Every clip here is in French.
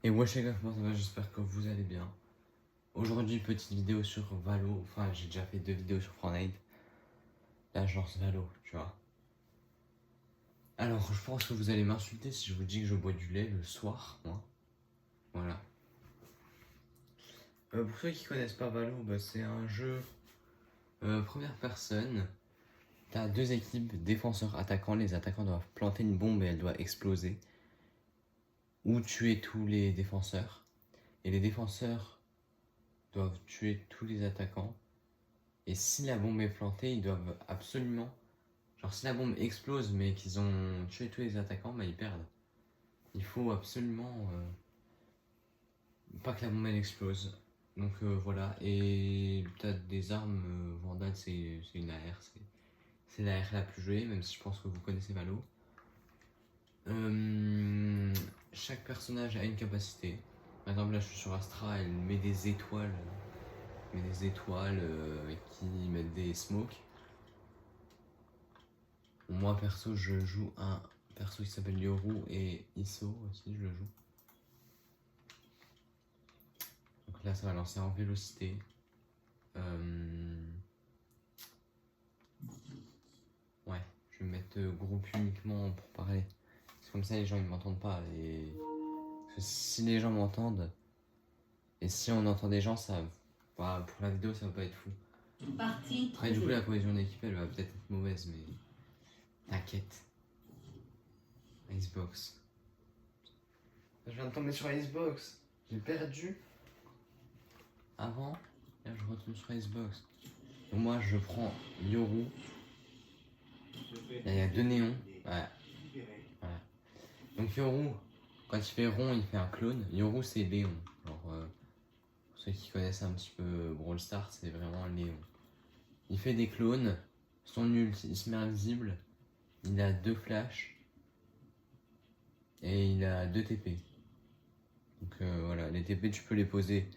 Et wesh les gars, comment ça va? J'espère que vous allez bien. Aujourd'hui, petite vidéo sur Valo. Enfin, j'ai déjà fait 2 vidéos sur Fortnite. Là, je lance Valo, tu vois. Alors, je pense que vous allez m'insulter si je vous dis que je bois du lait le soir, moi. Voilà. Pour ceux qui connaissent pas Valo, c'est un jeu première personne. T'as 2 équipes, défenseurs, attaquants. Les attaquants doivent planter une bombe et elle doit exploser. Ou tuer tous les défenseurs. Et les défenseurs doivent tuer tous les attaquants. Et si la bombe est plantée, ils doivent absolument... Genre si la bombe explose mais qu'ils ont tué tous les attaquants, bah ils perdent. Il faut absolument pas que la bombe elle explose. Donc voilà, et t'as des armes Vandal, c'est une AR, c'est la AR la plus jouée, même si je pense que vous connaissez Valo. Chaque personnage a une capacité. Par exemple là je suis sur Astra, elle met des étoiles. Qui mettent des smokes. Moi perso je joue un perso qui s'appelle Yoru et Iso aussi je le joue. Donc là ça va lancer en vélocité. Ouais, je vais mettre groupe uniquement pour parler. C'est comme ça les gens ils m'entendent pas. Parce que si les gens m'entendent et si on entend des gens, ça bah, pour la vidéo ça va pas être fou. Après du coup la cohésion d'équipe elle va peut-être être mauvaise mais t'inquiète. Icebox. Je viens de tomber sur Icebox. J'ai perdu. Avant, là je retombe sur Icebox. Donc moi je prends Yoru. Là il y a 2 néons. Ouais. Voilà. Donc Yoru, quand il fait rond, il fait un clone. Yoru c'est Léon. Genre, pour ceux qui connaissent un petit peu Brawl Stars, c'est vraiment Léon. Il fait des clones. Son ult, il se met invisible. Il a 2 flashs. Et il a 2 TP. Donc voilà, les TP tu peux les poser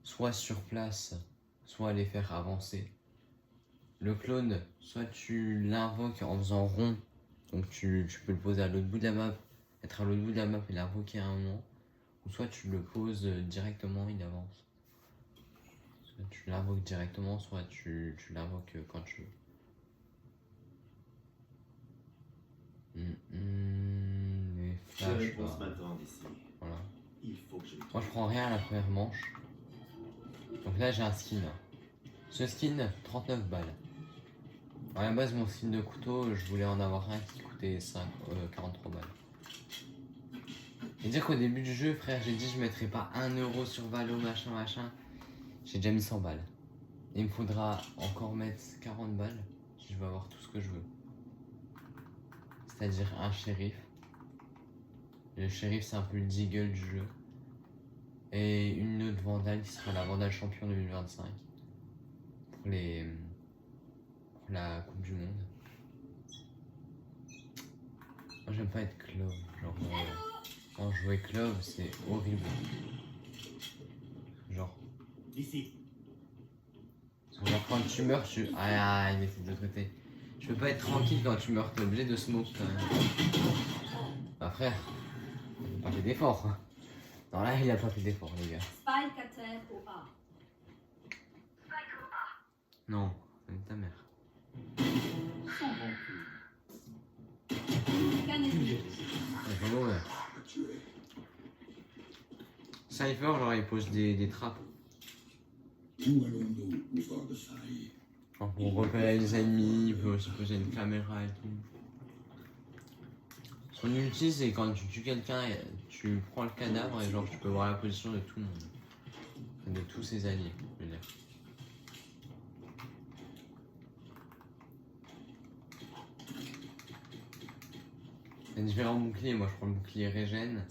soit sur place, soit les faire avancer. Le clone, soit tu l'invoques en faisant rond, donc tu peux le poser à l'autre bout de la map, être à l'autre bout de la map et l'invoquer à un moment, ou soit tu le poses directement, il avance. Soit tu l'invoques directement, soit tu l'invoques quand tu veux. Les flashs, voilà. Moi je prends rien à la première manche. Donc là j'ai un skin. Ce skin, 39 balles. À la base, mon skin de couteau, je voulais en avoir un qui coûtait 43 balles. Et dire qu'au début du jeu, frère, j'ai dit je mettrais pas 1 euro sur Valo, machin. J'ai déjà mis 100 balles. Et il me faudra encore mettre 40 balles si je veux avoir tout ce que je veux. C'est-à-dire un shérif. Le shérif, c'est un peu le deagle du jeu. Et une autre Vandal qui sera la Vandal champion 2025. Pour la Coupe du Monde. Moi j'aime pas être clove, genre quand jouer clove c'est horrible. Genre. Ici. Genre quand tu meurs tu. Ah il était de l'autre côté. Je peux pas être tranquille quand tu meurs, t'es obligé de smoke quand même. Bah frère, il a pas fait d'effort. Hein. Non là il a pas fait d'effort les gars. Spike à terre au A. Non, c'est ta mère. Sans rancune. Canette. C'est vraiment ouais. Cypher genre il pose des trappes. Où allons-nous, Mordechai? Genre pour repérer les ennemis, il peut aussi poser une caméra et tout. Son ulti c'est quand tu tues quelqu'un, tu prends le cadavre et genre tu peux voir la position de tout le monde. De tous ses alliés, je veux dire. Il y a différents boucliers, moi je prends le bouclier régène.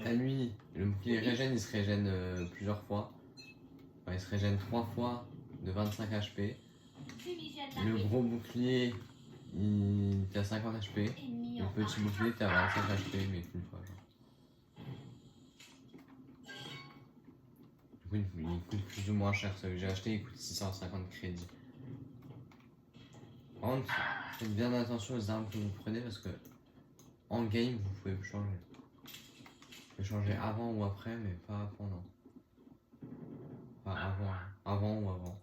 À lui, le bouclier régène il se régène plusieurs fois. Enfin, il se régène 3 fois de 25 HP. Le gros bouclier il a 50 HP. Le petit bouclier t'as 25 HP mais qu'une fois genre. Du coup il coûte plus ou moins cher, celui que j'ai acheté il coûte 650 crédits. Par contre, faites bien attention aux armes que vous prenez parce que en game vous pouvez changer. peux changer avant ou après, mais pas pendant. Enfin, avant ou avant,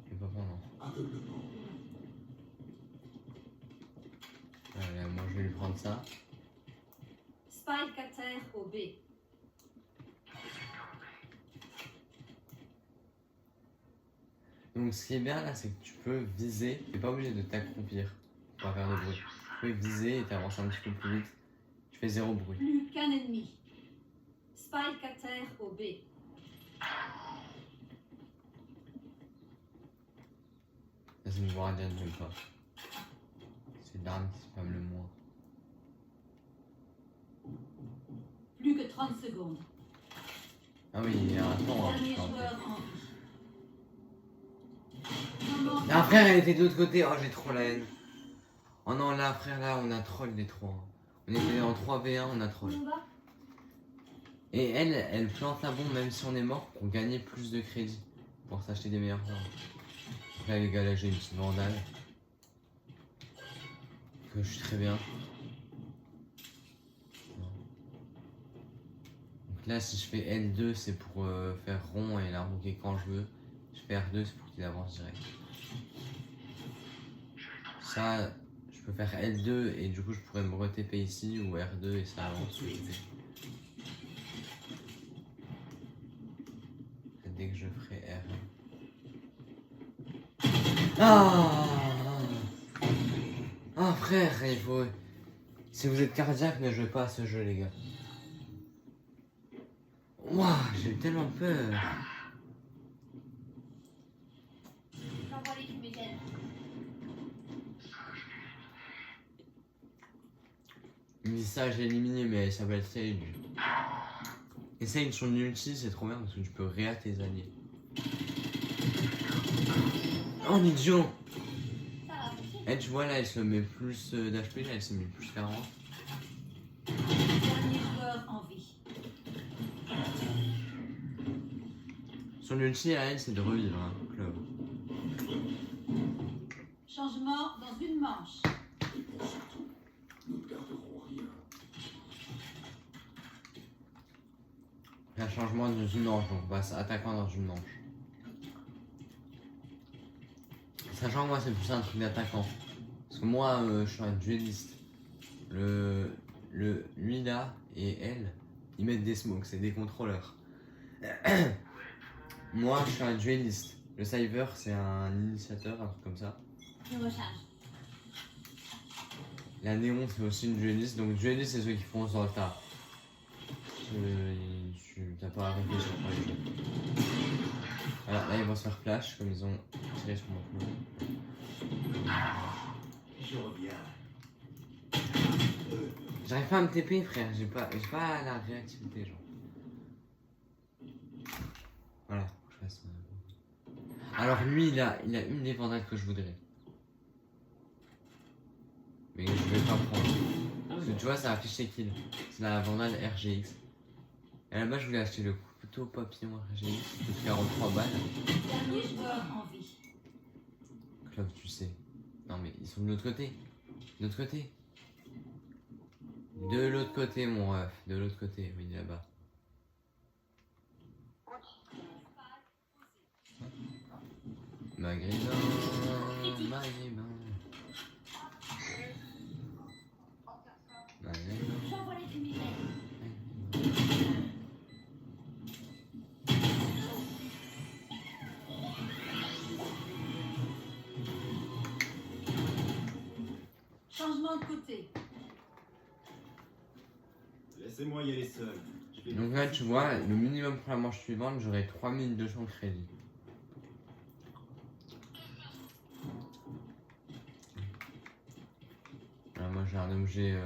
mais pas pendant. Aveuglement. Moi je vais lui prendre ça. Spike à terre au B. Donc ce qui est bien là, c'est que tu peux viser, t'es pas obligé de t'accroupir pour pas faire de bruit. Tu peux viser et t'avances un petit peu plus vite. Tu fais 0 bruit. Plus qu'un ennemi. Spike à terre au B. Ça c'est une voix indienne, j'aime pas. C'est l'arme qui spam le moins. Plus que 30 secondes. Ah oui, il y a un temps. Dernier Hein, joueur en vie. Moment ah frère, elle était de l'autre côté. Oh, j'ai trop la haine. Oh non, là frère, là on a troll les trois. On était en 3v1, on a troll. combat. Et elle plante la bombe même si on est mort pour gagner plus de crédit. Pour s'acheter des meilleures armes. Donc là les gars, là j'ai une petite vandale. Que je suis très bien. Donc là si je fais L2 c'est pour faire rond et la rouquer quand je veux. Je fais R2 c'est pour qu'il avance direct. Ça, je peux faire L2 et du coup je pourrais me re-TP ici ou R2 et ça avance. Dès que je ferai R. Ah, ah frère, il faut... Si vous êtes cardiaque, ne jouez pas à ce jeu les gars. Ouah, j'ai eu tellement peur. J'envoie les fumigènes. Il me dit ça, j'ai éliminé, mais elle s'appelle Sage. Et Sage, son ulti, c'est trop bien parce que tu peux réa tes alliés. Oh, un idiot! Ça va, merci. Elle, tu vois, là, elle se met plus d'HP, là, elle se met plus 40. Dernier joueur en vie. Son ulti à elle, c'est de revivre, hein, Clove. Changement dans une manche. Et pour surtout, nous ne garderons rien. Un changement dans une manche, donc on passe attaquant dans une manche. Sachant que moi, c'est plus un truc d'attaquant. Parce que moi, je suis un dueliste. Lui là et elle, ils mettent des smokes, c'est des contrôleurs. Moi, je suis un dueliste. Le cyber, c'est un initiateur, un truc comme ça. Je recharge. La néon, c'est aussi une dueliste. Donc, dueliste, c'est ceux qui font sur le tas. T'as pas à réfléchir pour les jeux. Voilà, là, ils vont se faire flash, comme ils ont tiré sur mon clou. Je reviens. J'arrive pas à me TP, frère. J'ai pas la réactivité, genre. Voilà, faut que je fasse. Alors, lui, il a une des vandales que je voudrais. Mais je vais pas prendre. Parce que tu vois, ça affiche ses kills. C'est la vandale RGX. Et là-bas, je voulais acheter le couteau papillon RGX qui coûte 43 balles. Dernier joueur en vie. Club, tu sais. Non, mais ils sont de l'autre côté. De l'autre côté. De l'autre côté, mon ref. De l'autre côté, oui, là-bas. Maghrébin, Maghrébin. Maghrébin. J'envoie les fumigènes. Changement de côté. Laissez-moi y aller seul. Je vais- Donc là, tu vois, le minimum pour la manche suivante, j'aurai 3200 crédits. Alors moi, j'ai un objet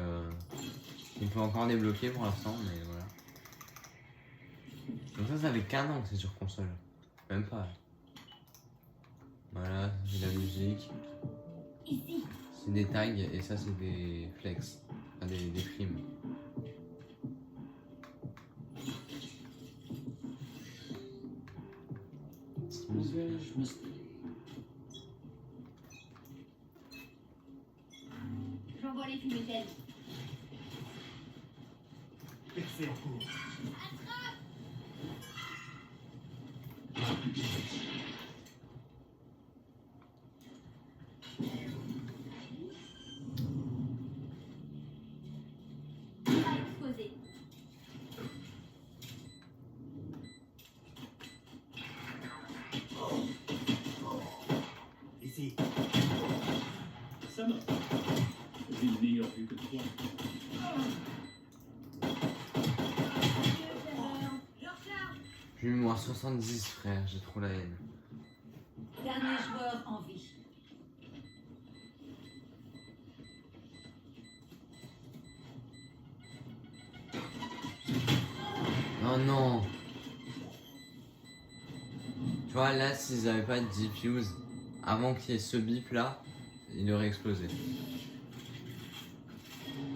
qui peut encore débloquer pour l'instant, mais voilà. Donc ça fait qu'un an que c'est sur console. Même pas. Voilà, c'est la musique. Ici. C'est des tags et ça, c'est des flex. Enfin, des primes. Petite musique. J'envoie les fumigènes. Lancez en cours. Pas exposé. Ici. Ça marche. J'ai une meilleure vue que toi. Je recharge. J'ai eu moins 70, frère, j'ai trop la haine. Dernier joueur en vie. Oh non. Tu vois, là, s'ils avaient pas de diffuse, avant qu'il y ait ce bip là, il aurait explosé.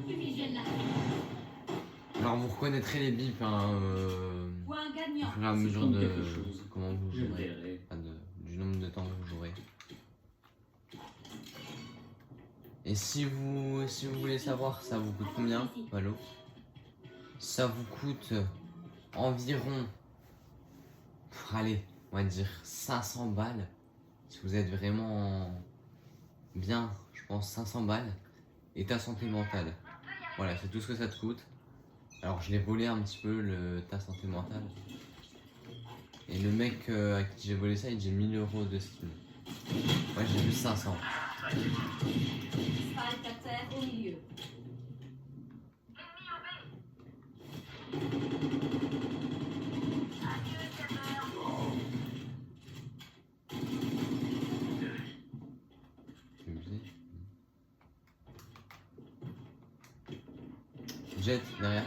Fumigène là. Alors vous reconnaîtrez les bips hein, Point au gagnant. fur et à C'est mesure comme de quelque chose. comment vous Je jouerez, verrai. enfin, du nombre de temps que vous jouerez. Et si vous voulez savoir ça vous coûte combien, Valo, ça vous coûte environ, allez, on va dire 500 balles. Si vous êtes vraiment bien, je pense 500 balles. Et ta santé mentale. Voilà, c'est tout ce que ça te coûte. Alors je l'ai volé un petit peu, ta santé mentale. Et le mec à qui j'ai volé ça, il dit 1000 € de skin. Moi j'ai vu 500. Spike à terre au milieu. C'est abusé. Jet derrière.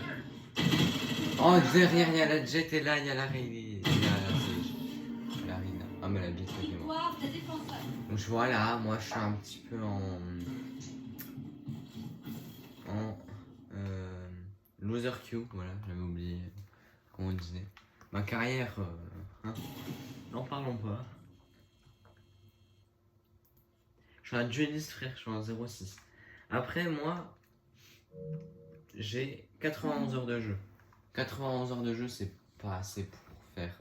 Oh derrière il y a la jet et là il y a la Rayna. Il y a la Rayna. Ah mais la jet c'est bon. Victoire des défenseurs. Donc voilà, moi je suis un petit peu en loser queue, voilà, j'avais oublié comment on disait. Ma carrière, hein, n'en parlons pas. Je suis un dueliste frère, je suis un 0,6. Après moi, j'ai 91 heures de jeu. 91 heures de jeu c'est pas assez pour faire,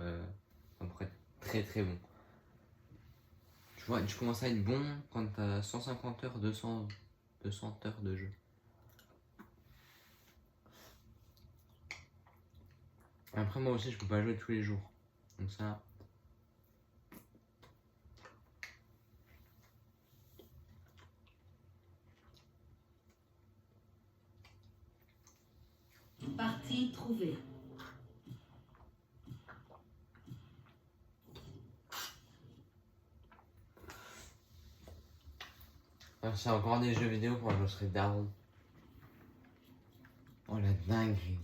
pour être très très bon. Tu vois, tu commences à être bon quand t'as 150 heures, 200 heures de jeu. Après moi aussi je peux pas jouer tous les jours. Donc ça... Partie trouvée. C'est encore des jeux vidéo quand je serai daron. Oh la dinguerie.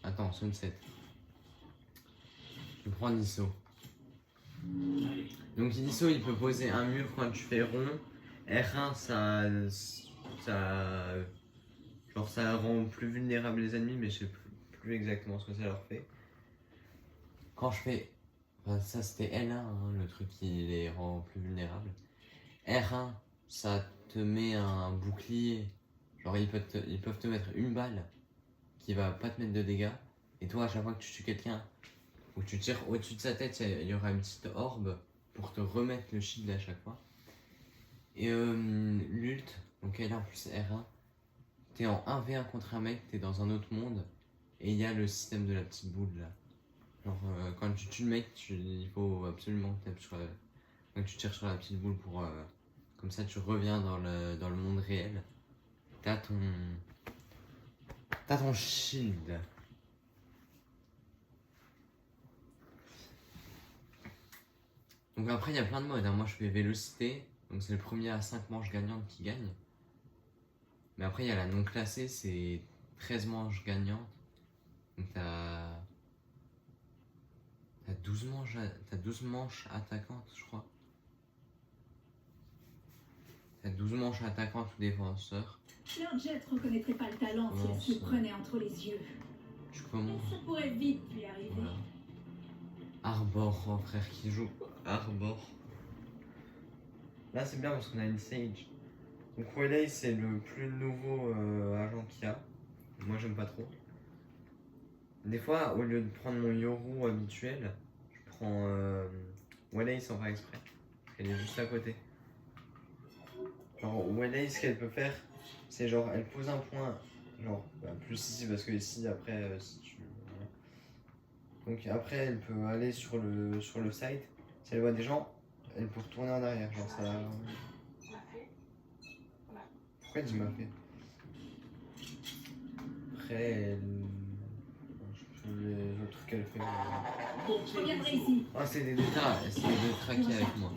Attends, sunset. Je prends l'ISO. Donc l'ISO il peut poser un mur quand tu fais rond. R1 ça rend plus vulnérable les ennemis mais je sais plus exactement ce que ça leur fait. Quand je fais... Enfin, ça c'était L1 hein, le truc qui les rend plus vulnérables. R1 ça te met un bouclier. Genre ils peuvent te mettre une balle qui va pas te mettre de dégâts. Et toi à chaque fois que tu tues quelqu'un ou que tu tires au-dessus de sa tête, il y aura une petite orbe pour te remettre le shield à chaque fois. Et l'ult, donc L1 plus R1, t'es en 1v1 contre un mec, t'es dans un autre monde. Et il y a le système de la petite boule là. Genre quand tu tues le mec, il faut absolument que donc tu tires sur la petite boule pour... comme ça tu reviens dans le monde réel. T'as ton shield. Donc après il y a plein de modes, hein. Moi je fais vélocité, donc c'est le premier à 5 manches gagnantes qui gagne. Mais après il y a la non classée, c'est 13 manches gagnantes. Donc t'as 12 manches attaquantes je crois. T'as 12 manches attaquantes ou défenseurs. Leur jet reconnaîtrait pas le talent si elle se le prenait entre les yeux. Tu commences. Ça pourrait vite lui arriver. Voilà. Arbor, oh frère qui joue Arbor. Là c'est bien parce qu'on a une Sage. Donc Relay c'est le plus nouveau agent qu'il y a. Moi j'aime pas trop. Des fois, au lieu de prendre mon Yoru habituel, je prends Wallace sans faire exprès. Elle est juste à côté. Genre Wallace, ce qu'elle peut faire, c'est genre elle pose un point, genre plus ici parce que ici après si tu. Voilà. Donc après elle peut aller sur le side. Si elle voit des gens, elle peut retourner en arrière. Genre ça. Pourquoi tu m'as fait? Après elle. Le truc qu'elle fait. Je reviendrai ici. Ah, c'est des traqués avec moi.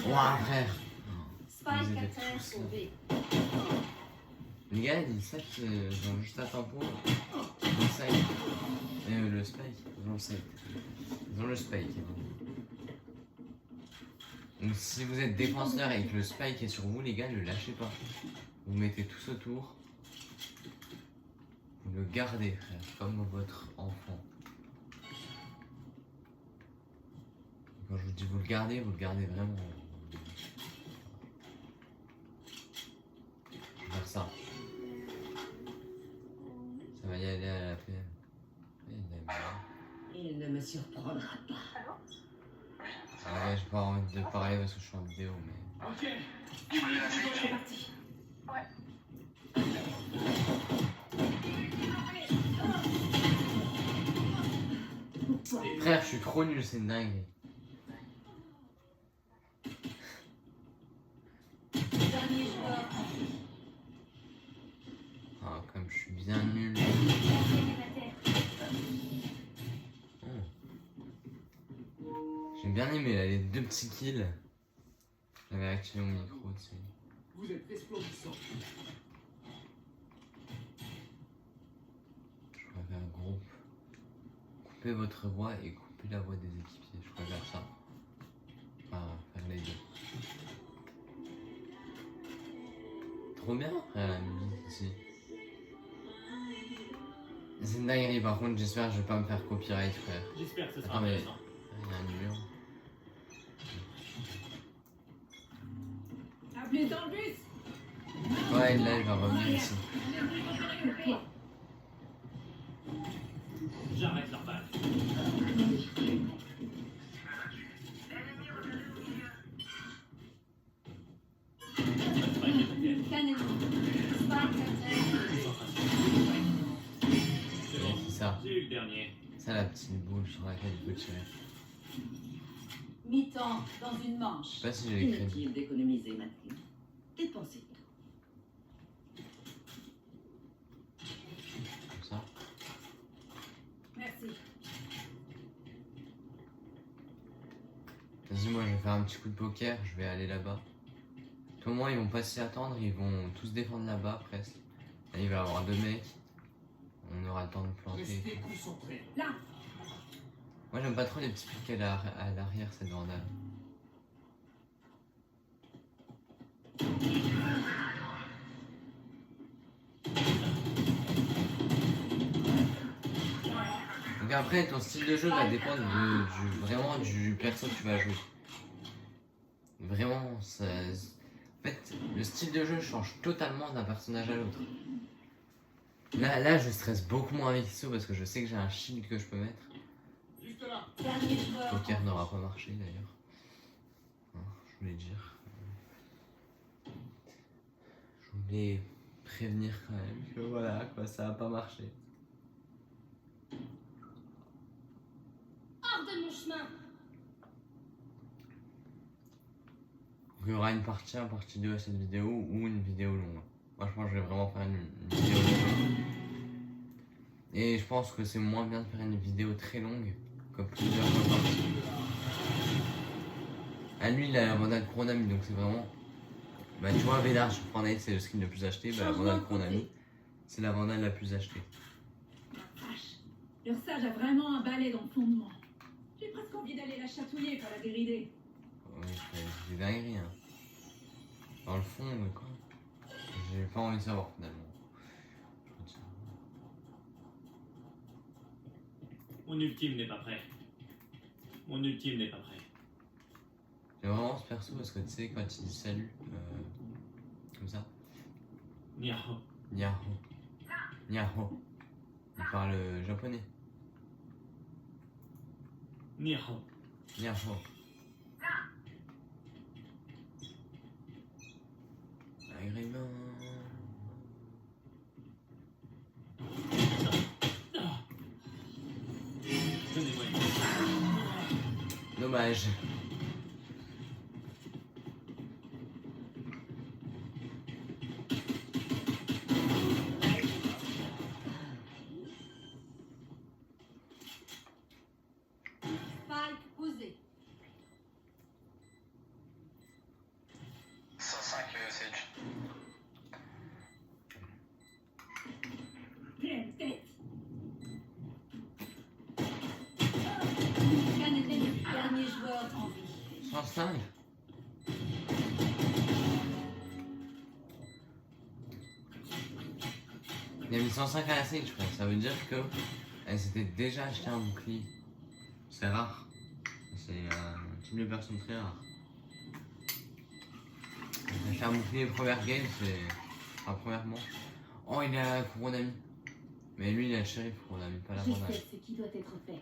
Ouah, frère. Spike Vous à êtes terre tous là. sauvé. Les gars, ils savent qu'ils ont juste à tempo. Le side. Le spike. Ils ont le side. Ils ont le spike. Donc si vous êtes défenseur et que le spike est sur vous, les gars, ne le lâchez pas. Vous mettez tous autour. Vous le gardez, frère, comme votre enfant. Quand je vous dis vous le gardez vraiment. Je vais faire ça. Ça va y aller à la PM. Il ne me surprendra pas. Ah ouais, j'ai pas envie de parler parce que je suis en vidéo, mais... Ok. C'est parti. Frère, je suis trop nul, c'est une dinguerie. Dernier joueur. Ah, comme je suis bien nul. J'ai bien aimé là, les 2 petits kills. J'avais activé mon micro, tu sais. Vous êtes explosif. Je préfère groupe. Coupez votre voix et coupez la voix des équipiers. Je préfère ça. Enfin, faire les deux. Trop bien, frère, la musique ici. C'est une dinguerie, par contre, j'espère que je vais pas me faire copyright, frère. J'espère que ce sera Attends, mais- intéressant. Il y a un mur. Appelez dans le bus. Ouais, là, il va revenir ici. J'arrête leur balle. Canon. Spike à terre. C'est bon. C'est ça. J'ai eu le dernier. Ça, la petite boule sur laquelle il faut tirer. Mi-temps dans une Je manche. sais pas si j'ai les crédits. Inutile d'économiser maintenant. Dépensez tout. Comme ça. Merci. Vas-y, moi, je vais faire un petit coup de poker. Je vais aller là-bas. Au moins, ils vont pas s'y attendre. Ils vont tous défendre là-bas, presque. Là, il va y avoir 2 mecs. On aura le temps de planter. Restez concentrés. Là. Moi, j'aime pas trop les petits pics à l'arrière, cette vandale. Donc après, ton style de jeu va dépendre vraiment du perso que tu vas jouer. Vraiment, ça... En fait, le style de jeu change totalement d'un personnage à l'autre. Là, je stresse beaucoup moins avec Iso parce que je sais que j'ai un shield que je peux mettre. Juste là. Dernier joueur. Poker n'aura pas marché d'ailleurs. Hein, je voulais dire. Je voulais prévenir quand même que voilà, quoi, ça a pas marché. Hors de mon chemin. Donc, il y aura une partie 1, partie 2 à cette vidéo ou une vidéo longue. Moi je pense que je vais vraiment faire une vidéo longue. Et je pense que c'est moins bien de faire une vidéo très longue, comme plusieurs fois par partie. Ah lui il a la vandale Chronami donc c'est vraiment... Bah tu vois Védar sur Fortnite c'est le skin le plus acheté, bah la vandale Chronami c'est la vandale la plus achetée. La vache. Leur sage a vraiment un balai dans le fondement. J'ai presque envie d'aller la chatouiller pour la dérider. Ouais, c'est des dingueries hein. Dans le fond mais quoi. J'ai pas envie de savoir finalement. Je Mon ultime n'est pas prêt. Mon ultime n'est pas prêt. J'aime vraiment ce perso parce que tu sais, quand il dit salut, comme ça, Niao. Niaho. Niaho. Il parle japonais. Niao. Niaho. Agrément. Donnez-moi une. Dommage. Spike posé. 105 Sage. Pleine tête. Cannon, dernier joueur en vie. 105. Il a mis 105 à la stage, frère. Ça veut dire que elle s'était déjà acheté un bouclier. C'est rare. C'est un type de personne très rare. Acheter un bouclier première game, c'est. Enfin, première manche. Oh, il a la Kuronami. Mais lui, il a le shérif Kuronami, pas la Je bandage. sais ce qui doit être fait.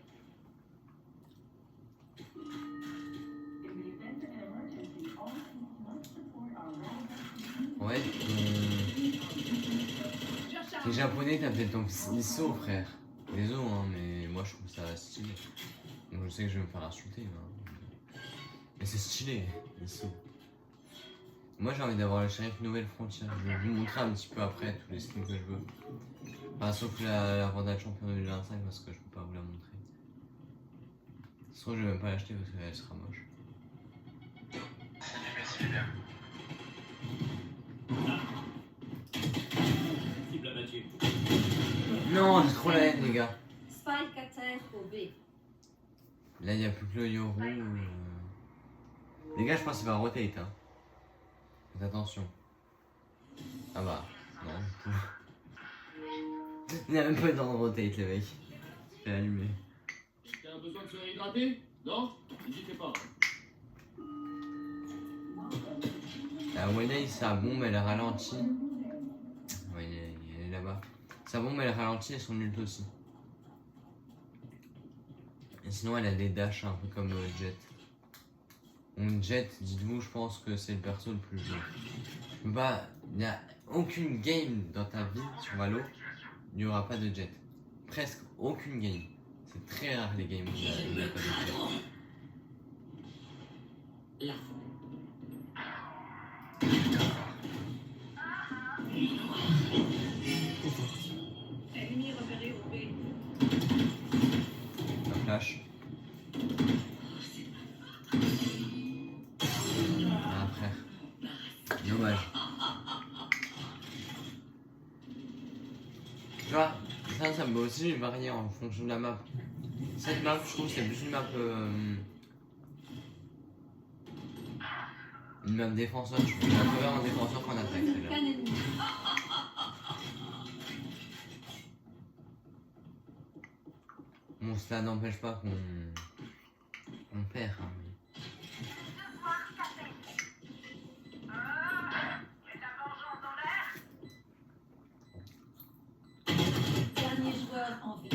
Ouais, t'es japonais, t'as peut-être ton ISO, frère. Désolé, hein, mais moi je trouve ça stylé. Donc je sais que je vais me faire insulter, mais c'est stylé, ISO. Moi j'ai envie d'avoir le shérif Nouvelle Frontière. Je vais vous montrer un petit peu après tous les skins que je veux. Enfin, sauf la bandage champion 2025 parce que je peux pas vous la montrer. Sinon je vais même pas l'acheter parce qu'elle sera moche. C'est bien. Cible abattue. Non, j'ai trop la haine, les gars. Spike à terre au B. Là il n'y a plus que le Yoru. Les gars, je pense qu'il va rotate. Hein. Faites attention. Ah bah, non, du coup. Il n'y a même pas eu le temps de rotate, les mecs. J'ai allumé. T'as besoin de se réhydrater? Non? N'hésitez pas. La Wayne, sa bombe elle ralentit. Ouais, elle est là-bas. Sa bombe elle ralentit et son ult aussi. Et sinon elle a des dashs un peu comme Jet. Donc Jet, dites-vous, je pense que c'est le perso le plus joué. Bah, il n'y a aucune game dans ta vie sur Valo, il n'y aura pas de Jet. Presque aucune game. C'est très rare les games où il n'y a pas de Jet. La Ennemi repéré au B. La flash. Ah frère. Dommage. Tu vois, ça me va aussi varier en fonction de la map. Cette map, je trouve c'est plus une map défenseur. Je trouve la meilleure en défenseur qu'en attaque celle-là. Cannon. Bon, cela n'empêche pas qu'on perd. Hein, mais... Dernier joueur en vie.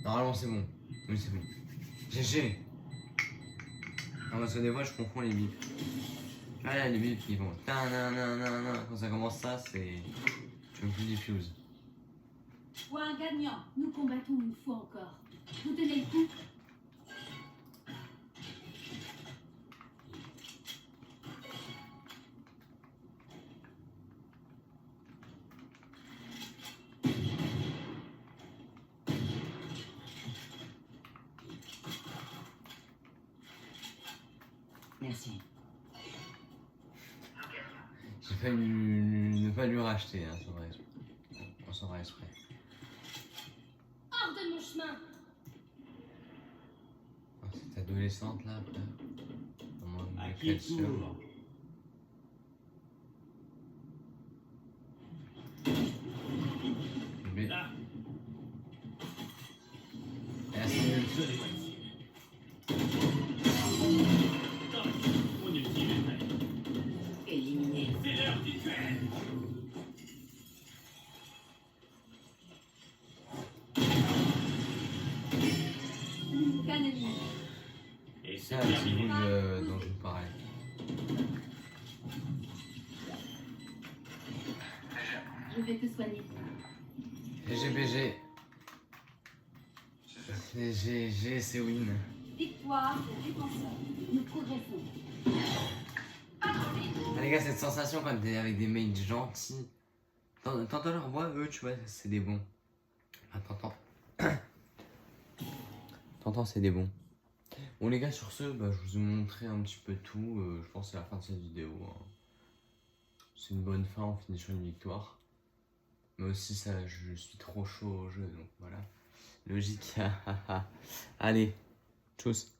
Normalement c'est bon. Oui c'est bon. GG. Non parce que des fois je confonds les bips. Ah là les bips qui vont. Quand ça commence ça c'est. Tu veux plus diffuse. Point gagnant. Nous combattons une fois encore. Vous tenez le coup. Merci. J'ai failli ne pas lui racheter, hein, on s'en exprès. Hors de mon chemin. Oh, cette adolescente là, frère. Comment À elle qui fait sûr. court? ça, un petit bout dont je vous parlais. Je vais te soigner. GBG. GG, c'est win. Victoire des défenseurs. Nous progressons. Ah, les gars, cette sensation quand t'es avec des mates gentils. T'entends leur voix, eux, tu vois, c'est des bons. Ah, t'entends. T'entends, c'est des bons. Bon, les gars, sur ce, bah, je vous ai montré un petit peu tout. Je pense que c'est la fin de cette vidéo. Hein. C'est une bonne fin, on finit sur une victoire. Mais aussi, ça, je suis trop chaud au jeu, donc voilà. Logique. Allez, tchuss.